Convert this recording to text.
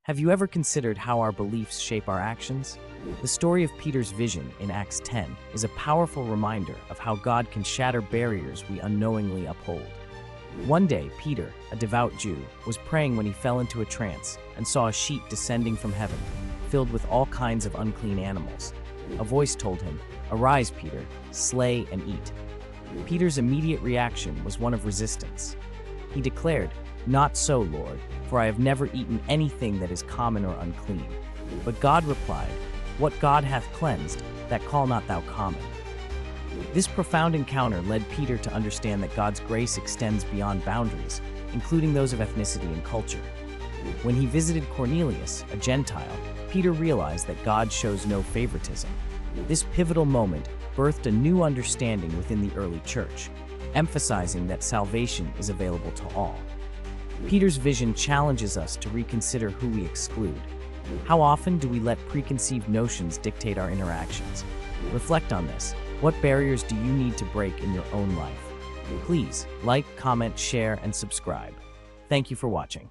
Have you ever considered how our beliefs shape our actions? The story of Peter's vision in Acts 10 is a powerful reminder of how God can shatter barriers we unknowingly uphold. One day, Peter, a devout Jew, was praying when he fell into a trance and saw a sheet descending from heaven, filled with all kinds of unclean animals. A voice told him, "Arise, Peter, slay and eat." Peter's immediate reaction was one of resistance. He declared, "Not so, Lord, for I have never eaten anything that is common or unclean." But God replied, "What God hath cleansed, that call not thou common." This profound encounter led Peter to understand that God's grace extends beyond boundaries, including those of ethnicity and culture. When he visited Cornelius, a Gentile, Peter realized that God shows no favoritism. This pivotal moment birthed a new understanding within the early church, emphasizing that salvation is available to all. Peter's vision challenges us to reconsider who we exclude. How often do we let preconceived notions dictate our interactions? Reflect on this. What barriers do you need to break in your own life? Please like, comment, share, and subscribe. Thank you for watching.